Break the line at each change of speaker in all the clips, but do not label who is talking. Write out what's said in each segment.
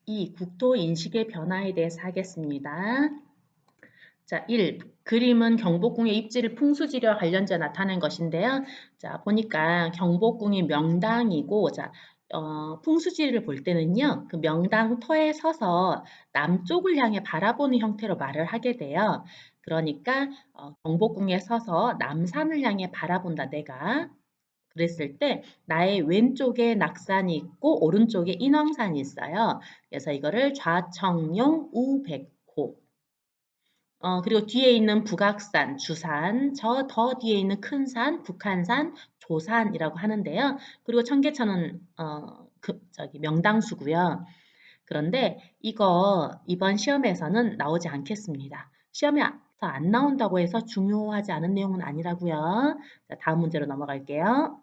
2. 국토 인식의 변화에 대해서 하겠습니다. 자, 1. 그림은 경복궁의 입지를 풍수지리와 관련지어 나타낸 것인데요. 자, 보니까 경복궁이 명당이고, 자, 풍수지리를 볼 때는요, 그 명당 터에 서서 남쪽을 향해 바라보는 형태로 말을 하게 돼요. 그러니까 경복궁에 서서 남산을 향해 바라본다, 내가. 그랬을 때 나의 왼쪽에 낙산이 있고 오른쪽에 인왕산이 있어요. 그래서 이거를 좌청룡 우백호. 그리고 뒤에 있는 북악산, 주산, 저 더 뒤에 있는 큰 산, 북한산, 조산이라고 하는데요. 그리고 청계천은 저기 명당수고요. 그런데 이거 이번 시험에서는 나오지 않겠습니다. 시험에서 안 나온다고 해서 중요하지 않은 내용은 아니라고요. 자, 다음 문제로 넘어갈게요.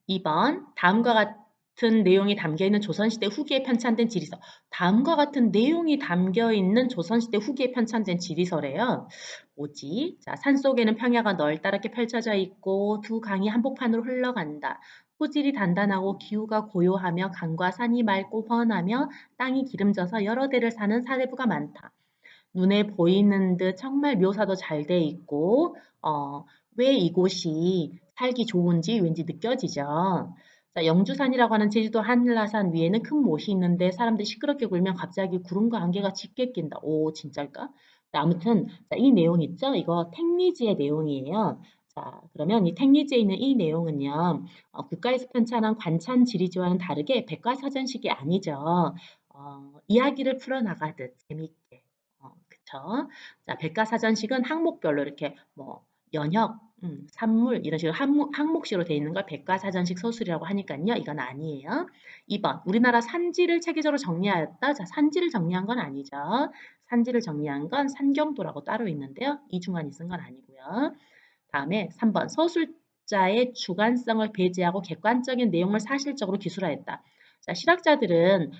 2번 다음과 같은 내용이 담겨있는 조선시대 후기에 편찬된 지리서. 다음과 같은 내용이 담겨있는 조선시대 후기에 편찬된 지리서래요. 뭐지? 자, 산속에는 평야가 널따랗게 펼쳐져 있고 두 강이 한복판으로 흘러간다. 토질이 단단하고 기후가 고요하며 강과 산이 맑고 훤하며 땅이 기름져서 여러 대를 사는 사대부가 많다. 눈에 보이는 듯 정말 묘사도 잘 돼 있고 왜 이곳이 살기 좋은지 왠지 느껴지죠. 자, 영주산이라고 하는 제주도 한라산 위에는 큰 못이 있는데 사람들이 시끄럽게 굴면 갑자기 구름과 안개가 짙게 낀다. 오, 진짜일까? 자, 아무튼 자, 이 내용 있죠? 이거 택리지의 내용이에요. 자, 그러면 이 택리지에 있는 이 내용은요. 국가에서 편찬한 관찬 지리지와는 다르게 백과사전식이 아니죠. 이야기를 풀어나가듯 재밌게. 그쵸? 자, 백과사전식은 항목별로 이렇게 뭐 연혁, 산물 이런 식으로 항목식으로 되어 있는 걸 백과사전식 서술이라고 하니까요. 이건 아니에요. 2번 우리나라 산지를 체계적으로 정리하였다. 자, 산지를 정리한 건 아니죠. 산지를 정리한 건 산경도라고 따로 있는데요. 이중환이 쓴 건 아니고요. 다음에 3번 서술자의 주관성을 배제하고 객관적인 내용을 사실적으로 기술하였다. 자, 실학자들은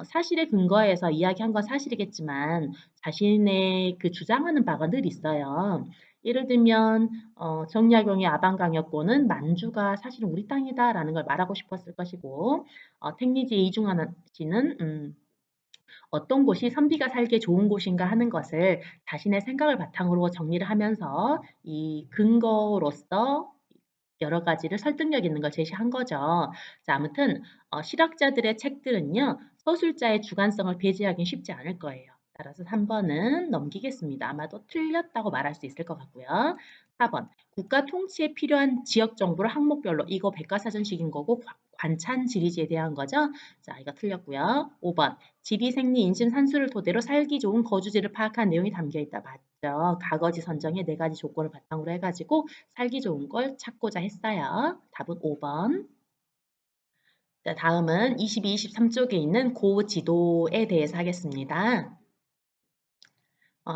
사실에 근거해서 이야기한 건 사실이겠지만 자신의 그 주장하는 바가 늘 있어요. 예를 들면 정약용의 아방강역고는 만주가 사실은 우리 땅이다라는 걸 말하고 싶었을 것이고 택리지의 이중환 씨는 어떤 곳이 선비가 살기에 좋은 곳인가 하는 것을 자신의 생각을 바탕으로 정리를 하면서 이 근거로서 여러 가지를 설득력 있는 걸 제시한 거죠. 자, 아무튼 실학자들의 책들은요. 서술자의 주관성을 배제하긴 쉽지 않을 거예요. 따라서 3번은 넘기겠습니다. 아마도 틀렸다고 말할 수 있을 것 같고요. 4번 국가 통치에 필요한 지역 정보를 항목별로 이거 백과사전식인 거고 관찬 지리지에 대한 거죠. 자, 이거 틀렸고요. 5번 지리, 생리, 인심, 산수를 토대로 살기 좋은 거주지를 파악한 내용이 담겨 있다. 맞죠? 가거지 선정의 4가지 조건을 바탕으로 해가지고 살기 좋은 걸 찾고자 했어요. 답은 5번. 자, 다음은 22, 23쪽에 있는 고지도에 대해서 하겠습니다.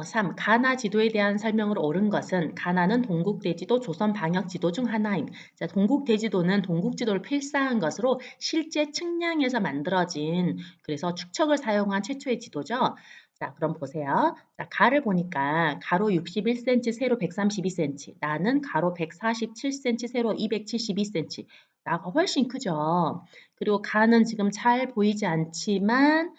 3. 가나 지도에 대한 설명으로 옳은 것은 가나는 동국대지도 조선방역지도 중 하나임. 자, 동국대지도는 동국지도를 필사한 것으로 실제 측량에서 만들어진 그래서 축척을 사용한 최초의 지도죠. 자, 그럼 보세요. 자, 가를 보니까 가로 61cm, 세로 132cm. 나는 가로 147cm, 세로 272cm. 나가 훨씬 크죠. 그리고 가는 지금 잘 보이지 않지만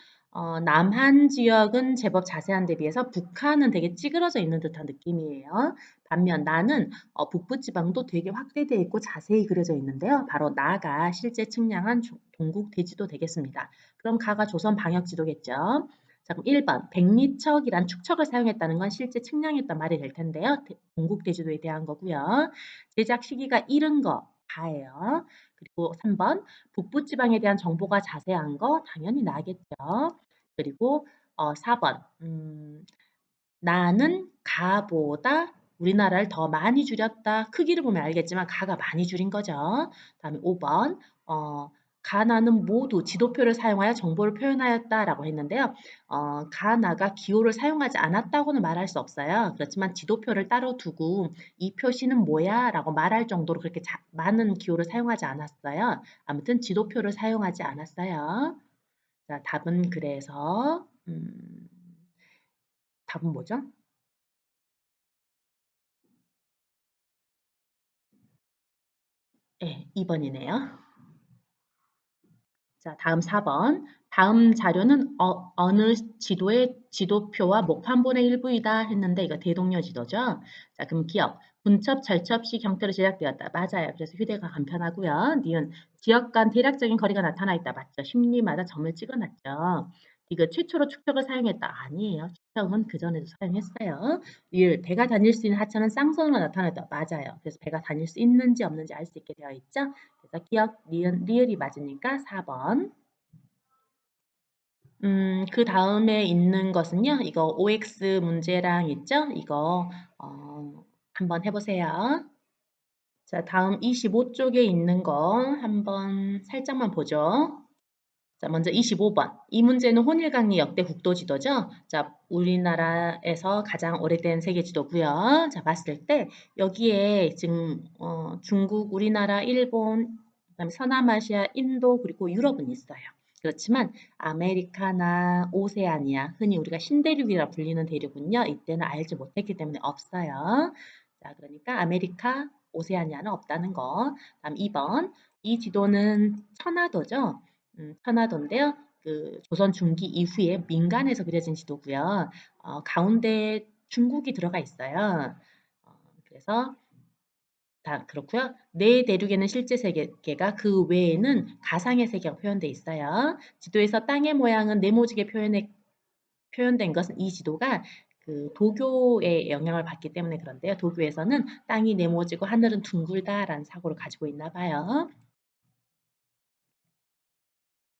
남한 지역은 제법 자세한 데 비해서 북한은 되게 찌그러져 있는 듯한 느낌이에요. 반면 나는 북부 지방도 되게 확대되어 있고 자세히 그려져 있는데요. 바로 나가 실제 측량한 동국 대지도 되겠습니다. 그럼 가가 조선 방역 지도겠죠. 자, 그럼 1번 백리척이란 축척을 사용했다는 건 실제 측량했단 말이 될 텐데요. 동국 대지도에 대한 거고요. 제작 시기가 이른 거 가예요. 그리고 3번 북부 지방에 대한 정보가 자세한 거 당연히 나겠죠. 그리고 4번 나는 가보다 우리나라를 더 많이 줄였다. 크기를 보면 알겠지만 가가 많이 줄인 거죠. 다음에 5번 가나는 모두 지도표를 사용하여 정보를 표현하였다라고 했는데요. 가나가 기호를 사용하지 않았다고는 말할 수 없어요. 그렇지만 지도표를 따로 두고 이 표시는 뭐야? 라고 말할 정도로 그렇게 많은 기호를 사용하지 않았어요. 아무튼 지도표를 사용하지 않았어요. 자, 답은 그래서 답은 뭐죠? 네, 2번이네요. 자, 다음 4번. 다음 자료는 어느 지도의 지도표와 목판본의 일부이다 했는데 이거 대동여 지도죠. 자, 그럼 기억. 분첩, 절첩식 형태로 제작되었다. 맞아요. 그래서 휴대가 간편하고요. 니은 지역 간 대략적인 거리가 나타나 있다. 맞죠? 심리마다 점을 찍어놨죠. 이거 최초로 축척을 사용했다. 아니에요. 축척은 그전에도 사용했어요. 리을, 배가 다닐 수 있는 하천은 쌍선으로 나타났다. 맞아요. 그래서 배가 다닐 수 있는지 없는지 알 수 있게 되어 있죠. 그래서 기억, 니은, 리을이 맞으니까 4번. 그 다음에 있는 것은요. 이거 OX 문제랑 있죠? 이거 한번 해보세요. 자, 다음 25쪽에 있는 거 한번 살짝만 보죠. 자, 먼저 25번. 이 문제는 혼일강리 역대 국도지도죠. 자, 우리나라에서 가장 오래된 세계지도고요. 자, 봤을 때 여기에 지금 중국, 우리나라, 일본, 그다음에 서남아시아, 인도 그리고 유럽은 있어요. 그렇지만 아메리카나 오세아니아, 흔히 우리가 신대륙이라 불리는 대륙은요. 이때는 알지 못했기 때문에 없어요. 자, 그러니까 아메리카, 오세아니아는 없다는 거. 다음 2번. 이 지도는 천화도죠. 천화도인데요. 그 조선 중기 이후에 민간에서 그려진 지도고요. 가운데 중국이 들어가 있어요. 그래서 다 그렇고요. 네 대륙에는 실제 세계가 그 외에는 가상의 세계가 표현되어 있어요. 지도에서 땅의 모양은 네모지게 표현된 것은 이 지도가 그 도교의 영향을 받기 때문에 그런데요. 도교에서는 땅이 네모지고 하늘은 둥글다라는 사고를 가지고 있나 봐요.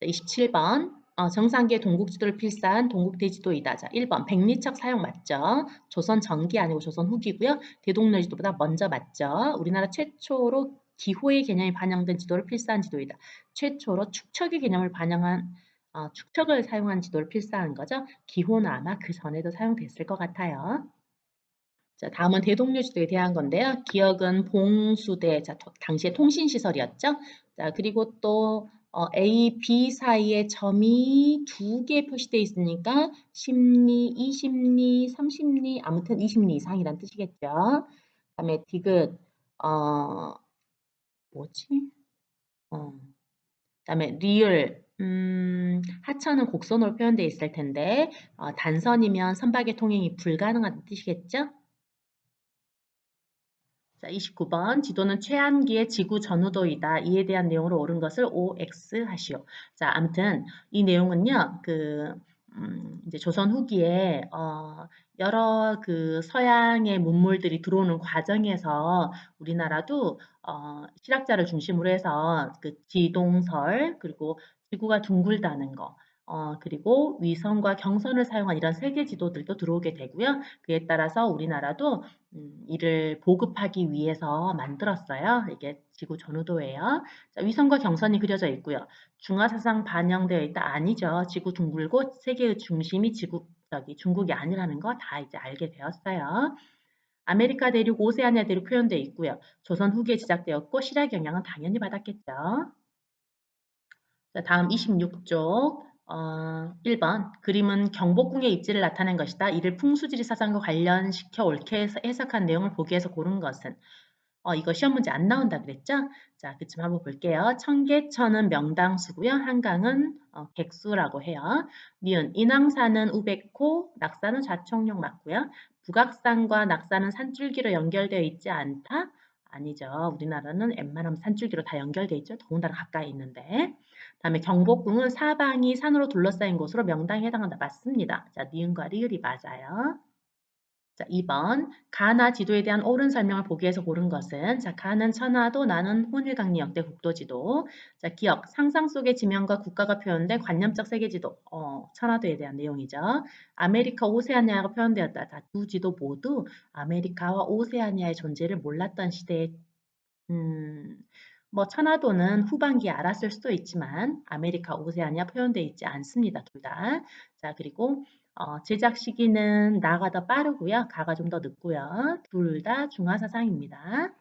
27번. 정상기의 동국지도를 필사한 동국대지도이다. 자, 1번. 백리척 사용 맞죠? 조선 전기 아니고 조선 후기고요. 대동여지도보다 먼저 맞죠? 우리나라 최초로 기호의 개념이 반영된 지도를 필사한 지도이다. 최초로 축척의 개념을 반영한 축척을 사용한 지도를 필사한 거죠. 기호는 아마 그 전에도 사용됐을 것 같아요. 자, 다음은 대동여지도에 대한 건데요. 기억은 봉수대, 자, 당시의 통신시설이었죠. 자, 그리고 또 A, B 사이에 점이 두 개 표시되어 있으니까 10리, 20리, 30리, 아무튼 20리 이상이란 뜻이겠죠. 그다음에 디귿, 어, 뭐지? 그다음에 리을, 하천은 곡선으로 표현되어 있을 텐데 단선이면 선박의 통행이 불가능한 뜻이겠죠. 자, 29번. 지도는 최한기의 지구 전후도이다. 이에 대한 내용으로 옳은 것을 OX 하시오. 자, 아무튼 이 내용은요. 이제 조선 후기에 여러 그 서양의 문물들이 들어오는 과정에서 우리나라도 실학자를 중심으로 해서 그 지동설 그리고 지구가 둥글다는 거 그리고 위성과 경선을 사용한 이런 세계 지도들도 들어오게 되고요. 그에 따라서 우리나라도 이를 보급하기 위해서 만들었어요. 이게 지구 전후도예요. 자, 위성과 경선이 그려져 있고요. 중화사상 반영되어 있다? 아니죠. 지구 둥글고 세계의 중심이 중국이 아니라는 거 다 이제 알게 되었어요. 아메리카 대륙, 오세아니아 대륙 표현되어 있고요. 조선 후기에 제작되었고 실학 영향은 당연히 받았겠죠. 자, 다음 26쪽 1번 그림은 경복궁의 입지를 나타낸 것이다. 이를 풍수지리 사상과 관련시켜 옳게 해석한 내용을 보기 위해서 고른 것은 이거 시험 문제 안 나온다 그랬죠? 자, 그쯤 한번 볼게요. 청계천은 명당수고요. 한강은 객수라고 해요. 니은 인왕산은 우백호, 낙산은 좌청룡 맞고요. 북악산과 낙산은 산줄기로 연결되어 있지 않다? 아니죠. 우리나라는 웬만하면 산줄기로 다 연결되어 있죠. 더군다나 가까이 있는데. 다음에 경복궁은 사방이 산으로 둘러싸인 곳으로 명당에 해당한다. 맞습니다. 자, 니은과 리을이 맞아요. 자, 2번. 가나 지도에 대한 옳은 설명을 보기 위해서 고른 것은 자, 가는 천화도, 나는 혼일강리 역대 국도지도. 자, 기억. 상상 속의 지명과 국가가 표현된 관념적 세계지도. 천화도에 대한 내용이죠. 아메리카 오세아니아가 표현되었다. 자, 두 지도 모두 아메리카와 오세아니아의 존재를 몰랐던 시대에 뭐 천화도는 후반기에 알았을 수도 있지만 아메리카 오세아니아 표현되어 있지 않습니다. 둘 다. 자, 그리고 제작 시기는 나가 더 빠르고요. 가가 좀 더 늦고요. 둘 다 중화사상입니다.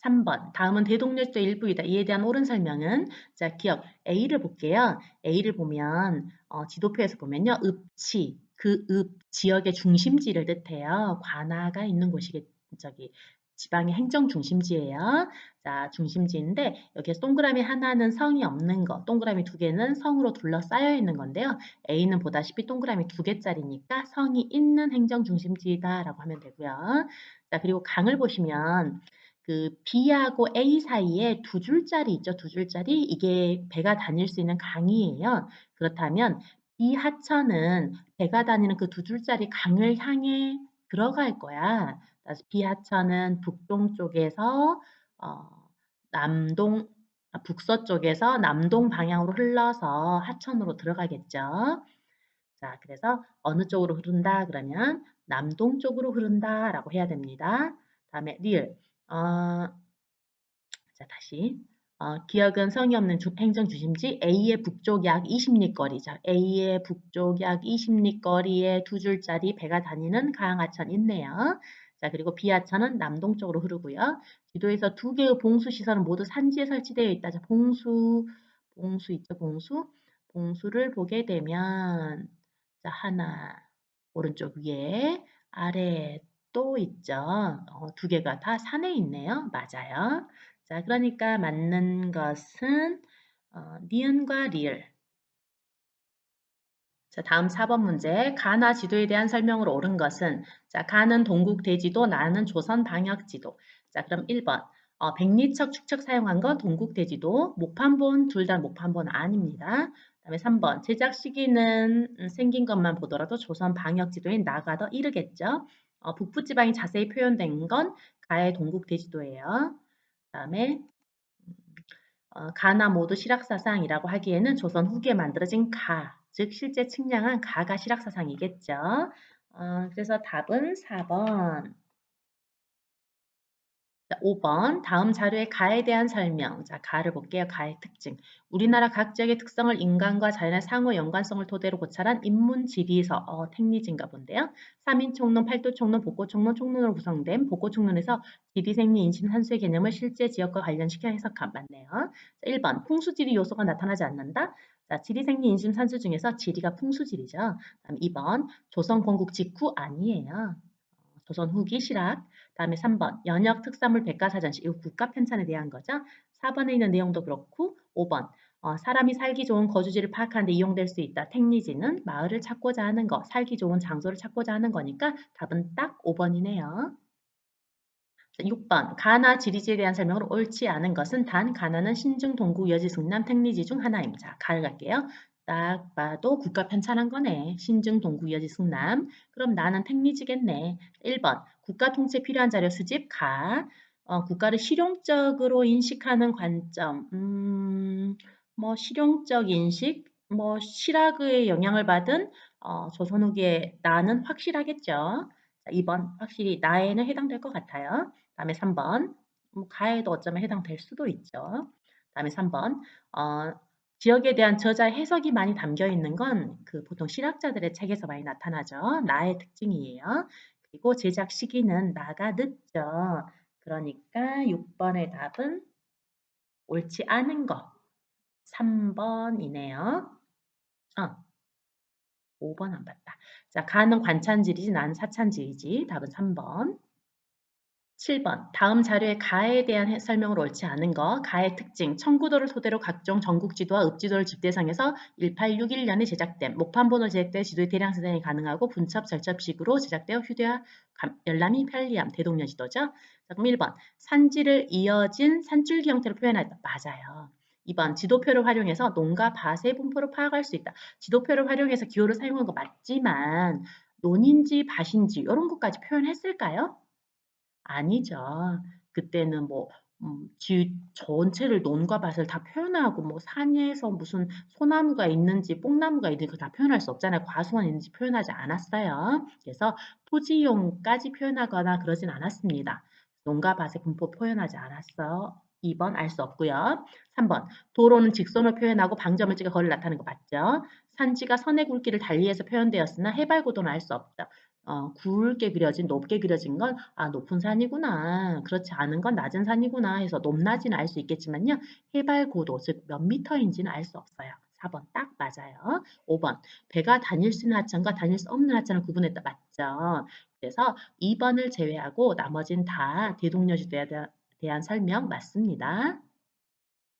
3번. 다음은 대동여지도 일부이다. 이에 대한 옳은 설명은 자, 기억 A를 볼게요. A를 보면 지도표에서 보면요. 읍지, 그 지역의 중심지를 뜻해요. 관아가 있는 곳이겠 저기 지방의 행정 중심지예요. 자, 중심지인데 여기에 동그라미 하나는 성이 없는 거, 동그라미 두 개는 성으로 둘러싸여 있는 건데요. A는 보다시피 동그라미 두 개짜리니까 성이 있는 행정 중심지다라고 하면 되고요. 자, 그리고 강을 보시면 그 B하고 A 사이에 두 줄짜리 있죠. 두 줄짜리. 이게 배가 다닐 수 있는 강이에요. 그렇다면 B 하천은 배가 다니는 그 두 줄짜리 강을 향해 들어갈 거야. 그래서 B 하천은 북동쪽에서 남동, 북서쪽에서 남동 방향으로 흘러서 하천으로 들어가겠죠. 자, 그래서 어느 쪽으로 흐른다 그러면 남동쪽으로 흐른다라고 해야 됩니다. 다음에 리을. 자, 다시. 기억은 성이 없는 행정 중심지 A의 북쪽 약 20리 거리. 자, A의 북쪽 약 20리 거리에 두 줄짜리 배가 다니는 강하천 있네요. 자, 그리고 B하천은 남동쪽으로 흐르고요. 지도에서 두 개의 봉수 시설은 모두 산지에 설치되어 있다. 자, 봉수 있죠, 봉수. 봉수를 보게 되면 자, 하나 오른쪽 위에 아래에 또 있죠. 두 개가 다 산에 있네요. 맞아요. 자, 그러니까 맞는 것은 니은과 리을. 자, 다음 4번 문제. 가나 지도에 대한 설명으로 옳은 것은 자, 가는 동국 대지도, 나는 조선 방역 지도. 자, 그럼 1번. 백리척 축척 사용한 건 동국 대지도, 목판본 둘 다 목판본 아닙니다. 그다음에 3번. 제작 시기는 생긴 것만 보더라도 조선 방역 지도인 나가 더 이르겠죠. 북부 지방이 자세히 표현된 건 가의 동국 대지도예요. 그다음에 가나 모두 실학사상이라고 하기에는 조선 후기에 만들어진 가, 즉 실제 측량한 가가 실학사상이겠죠. 그래서 답은 4번. 자, 5번 다음 자료의 가에 대한 설명. 자, 가를 볼게요. 가의 특징. 우리나라 각 지역의 특성을 인간과 자연의 상호 연관성을 토대로 고찰한 인문지리서 택리지인가 본데요. 3인 총론, 8도 총론, 복고 총론, 총론으로 구성된 복고 총론에서 지리, 생리, 인심, 산수의 개념을 실제 지역과 관련시켜 해석한 맞네요. 자, 1번 풍수지리 요소가 나타나지 않는다. 자, 지리, 생리, 인심, 산수 중에서 지리가 풍수지리죠. 다음 2번 조선 건국 직후 아니에요. 조선 후기 실학. 다음에 3번 연역 특산물 백과사전시 이거 국가 편찬에 대한 거죠. 4번에 있는 내용도 그렇고 5번 사람이 살기 좋은 거주지를 파악하는 데 이용될 수 있다. 택리지는 마을을 찾고자 하는 거, 살기 좋은 장소를 찾고자 하는 거니까 답은 딱 5번이네요. 6번 가나 지리지에 대한 설명으로 옳지 않은 것은 단 가나는 신증, 동구, 여지, 승남, 택리지 중 하나입니다. 가를 갈게요. 딱 봐도 국가 편찬한 거네. 신증, 동구, 여지, 승남. 그럼 나는 택리지겠네. 1번 국가 통치에 필요한 자료 수집 가. 국가를 실용적으로 인식하는 관점. 뭐 실용적 인식, 뭐 실학의 영향을 받은 조선 후기에 나는 확실하겠죠. 자, 2번 확실히 나에는 해당될 것 같아요. 다음에 3번 가에도 어쩌면 해당될 수도 있죠. 다음에 3번 지역에 대한 저자의 해석이 많이 담겨 있는 건 그 보통 실학자들의 책에서 많이 나타나죠. 나의 특징이에요. 그리고 제작 시기는 나가 늦죠. 그러니까 6번의 답은 옳지 않은 거 3번이네요. 5번 안 봤다. 자, 가는 관찬지리지, 나는 사찬지리지. 답은 3번. 7번 다음 자료의 가에 대한 설명을 옳지 않은 거 가의 특징 청구도를 토대로 각종 전국지도와 읍지도를 집대성해서 1861년에 제작된 목판본으로 제작된 지도의 대량 생산이 가능하고 분첩 절첩식으로 제작되어 휴대와 열람이 편리함 대동년 지도죠. 자, 그럼 1번 산지를 이어진 산줄기 형태로 표현하였다. 맞아요. 2번 지도표를 활용해서 농가 밭의 분포를 파악할 수 있다. 지도표를 활용해서 기호를 사용한 거 맞지만 논인지 밭인지 이런 것까지 표현했을까요? 아니죠. 그때는 뭐 지 전체를 논과 밭을 다 표현하고 뭐 산에서 무슨 소나무가 있는지 뽕나무가 있는지 그거 다 표현할 수 없잖아요. 과수원이 있는지 표현하지 않았어요. 그래서 토지 이용까지 표현하거나 그러진 않았습니다. 논과 밭의 분포 표현하지 않았어. 2번 알 수 없고요. 3번 도로는 직선으로 표현하고 방점을 찍어 거리를 나타내는 거 맞죠? 산지가 선의 굵기를 달리해서 표현되었으나 해발 고도는 알 수 없죠. 굵게 그려진 높게 그려진 건 높은 산이구나. 그렇지 않은 건 낮은 산이구나 해서 높낮이는 알 수 있겠지만요. 해발 고도 즉 몇 미터인지는 알 수 없어요. 4번 딱 맞아요. 5번 배가 다닐 수 있는 하천과 다닐 수 없는 하천을 구분했다. 맞죠? 그래서 2번을 제외하고 나머진 다 대동여지대에 대한 설명 맞습니다.